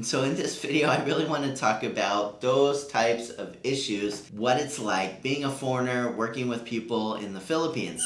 And so in this video, I really want to talk about those types of issues, what it's like being a foreigner, working with people in the Philippines.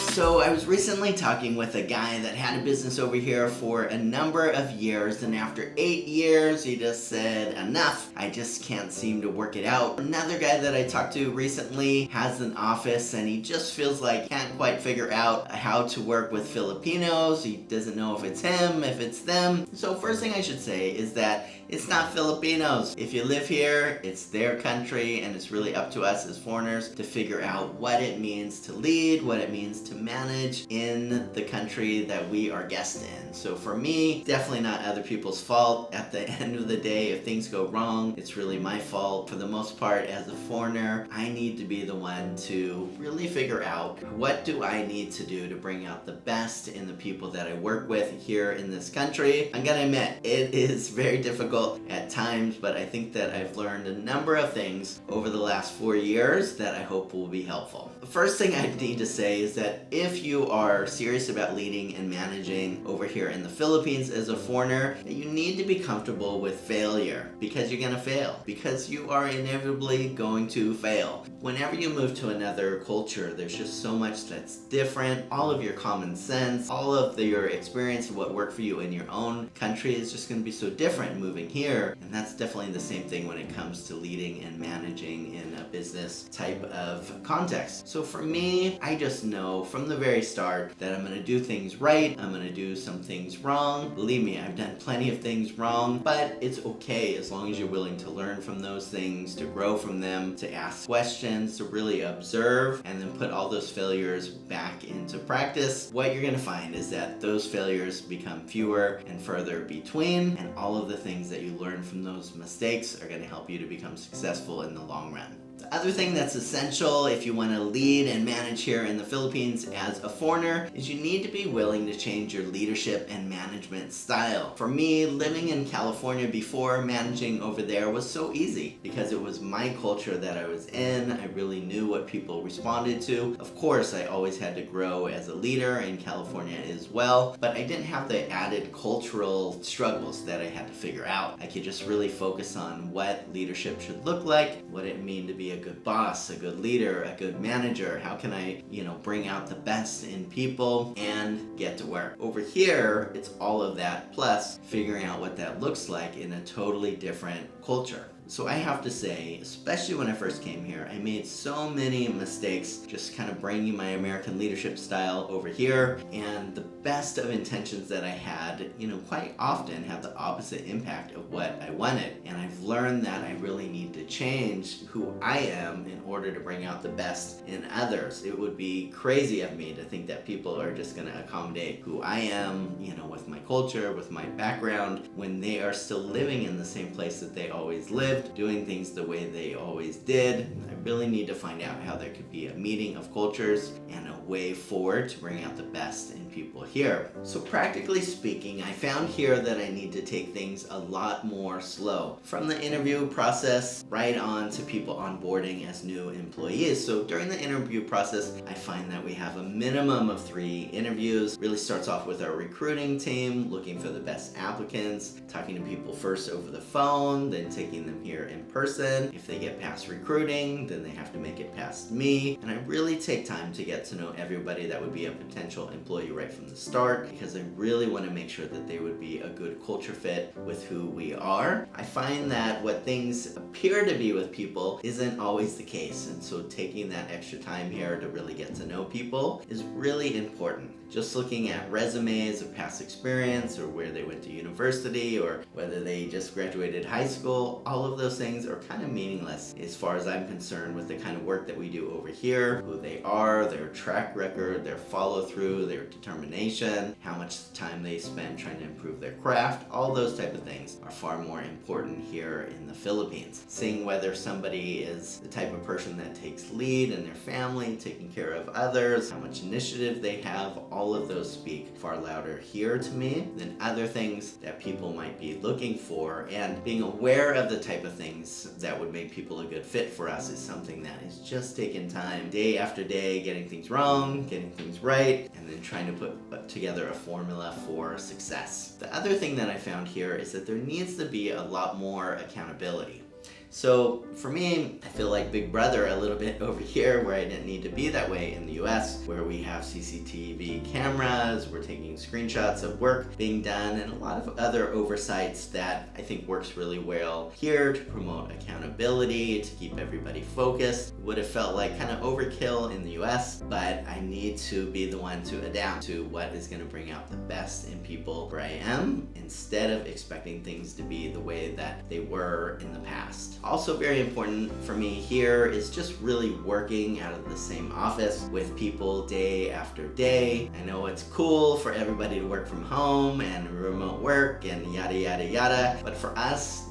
So I was recently talking with a guy that had a business over here for a number of years, and after 8 years he just said, enough, I just can't seem to work it out. Another guy that I talked to recently has an office and he just feels like can't quite figure out how to work with Filipinos. He doesn't know if it's him, if it's them. So first thing I should say is that it's not Filipinos. If you live here, it's their country, and it's really up to us as foreigners to figure out what it means to lead, what it means to manage in the country that we are guests in. So for me, definitely not other people's fault. At the end of the day, if things go wrong, it's really my fault. For the most part, as a foreigner, I need to be the one to really figure out what do I need to do to bring out the best in the people that I work with here in this country. I'm gonna admit, it is very difficult at times, but I think that I've learned a number of things over the last 4 years that I hope will be helpful. The first thing I need to say is that if you are serious about leading and managing over here in the Philippines as a foreigner, you need to be comfortable with failure, because you're gonna fail, because you are inevitably going to fail. Whenever you move to another culture, there's just so much that's different. All of your common sense, all of your experience of what worked for you in your own country is just going to be so different moving here. And that's definitely the same thing when it comes to leading and managing in a business type of context. So for me, I just know from the very start that I'm going to do things right. I'm going to do some things wrong. Believe me, I've done plenty of things wrong, but it's okay as long as you're willing to learn from those things, to grow from them, to ask questions, to really observe, and then put all those failures back into practice. What you're going to find is that those failures become fewer and further between, and all of the things that you learn from those mistakes are going to help you to become successful in the long run. The other thing that's essential if you want to lead and manage here in the Philippines as a foreigner is you need to be willing to change your leadership and management style. For me, living in California before managing over there was so easy because it was my culture that I was in. I really knew what people responded to. Of course, I always had to grow as a leader in California as well, but I didn't have the added cultural struggles that I had to figure out. I could just really focus on what leadership should look like, what it means to be a good boss, a good leader, a good manager. How can I, bring out the best in people and get to work? Over here, it's all of that plus figuring out what that looks like in a totally different culture. So I have to say, especially when I first came here, I made so many mistakes just kind of bringing my American leadership style over here, and the best of intentions that I had, quite often have the opposite impact of what I wanted. And I've learned that I really need to change who I am in order to bring out the best in others. It would be crazy of me to think that people are just going to accommodate who I am, with my culture, with my background, when they are still living in the same place that they always lived, doing things the way they always did. I really need to find out how there could be a meeting of cultures and a way forward to bring out the best in people here. So practically speaking, I found here that I need to take things a lot more slow. From the interview process right on to people onboarding as new employees. So during the interview process, I find that we have a minimum of 3 interviews. Really starts off with our recruiting team, looking for the best applicants, talking to people first over the phone, then taking them here in person. If they get past recruiting, then they have to make it past me. And I really take time to get to know everybody that would be a potential employee right from the start, because I really want to make sure that they would be a good culture fit with who we are. I find that what things appear to be with people isn't always the case, and so taking that extra time here to really get to know people is really important. Just looking at resumes of past experience, or where they went to university, or whether they just graduated high school, all of those things are kind of meaningless as far as I'm concerned with the kind of work that we do over here, who they are, their track record, their follow through, their determination determination, how much time they spend trying to improve their craft. All those type of things are far more important here in the Philippines. Seeing whether somebody is the type of person that takes lead in their family, taking care of others, how much initiative they have, all of those speak far louder here to me than other things that people might be looking for. And being aware of the type of things that would make people a good fit for us is something that is just taking time, day after day, getting things wrong, getting things right, and then trying to put together a formula for success. The other thing that I found here is that there needs to be a lot more accountability. So for me, I feel like Big Brother a little bit over here, where I didn't need to be that way in the US, where we have CCTV cameras, we're taking screenshots of work being done, and a lot of other oversights that I think works really well here to promote accountability, to keep everybody focused. It would have felt like kind of overkill in the US, but I need to be the one to adapt to what is going to bring out the best in people where I am, instead of expecting things to be the way that they were in the past. Also very important for me here is just really working out of the same office with people day after day. I know it's cool for everybody to work from home and remote work and yada yada yada, but for us,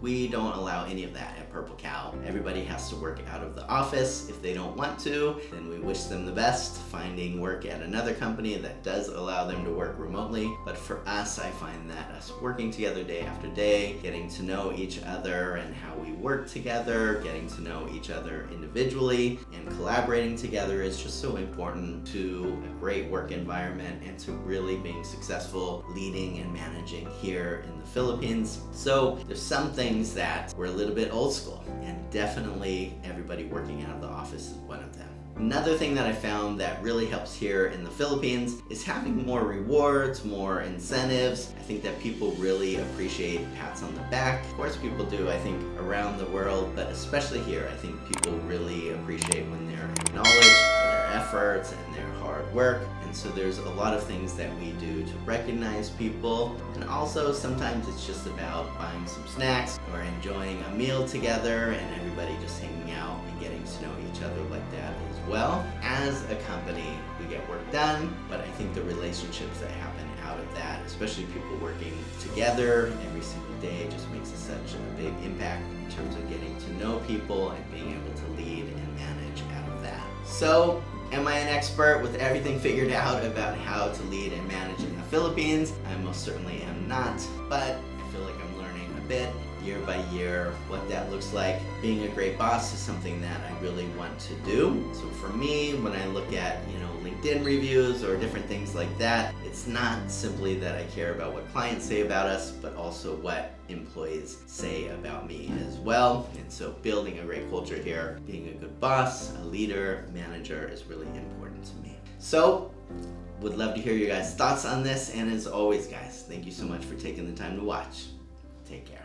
we don't allow any of that at Purple Cow. Everybody has to work out of the office. If they don't want to, then we wish them the best finding work at another company that does allow them to work remotely. But for us, I find that us working together day after day, getting to know each other and how we work together, getting to know each other individually, and collaborating together is just so important to a great work environment and to really being successful leading and managing here in the Philippines. So there's some things that were a little bit old school, and definitely everybody working out of the office is one of them. Another thing that I found that really helps here in the Philippines is having more rewards, more incentives. I think that people really appreciate pats on the back. Of course people do, I think, around the world, but especially here, I think people really appreciate when they're acknowledged for their efforts and their hard work. And so there's a lot of things that we do to recognize people. And also sometimes it's just about buying some snacks or enjoying a meal together and everybody just hanging out and getting to know each other like that as well. As a company, we get work done, but I think the relationships that happen out of that, especially people working together every single day, just makes such a big impact in terms of getting to know people and being able to lead and manage out of that. So, am I an expert with everything figured out about how to lead and manage in the Philippines? I most certainly am not, but I feel like I'm learning a bit year by year what that looks like. Being a great boss is something that I really want to do. So for me, when I look at, LinkedIn reviews or different things like that, it's not simply that I care about what clients say about us, but also what employees say about me as well. And so building a great culture here, being a good boss, a leader, manager is really important to me. So would love to hear your guys' thoughts on this. And as always, guys, thank you so much for taking the time to watch. Take care.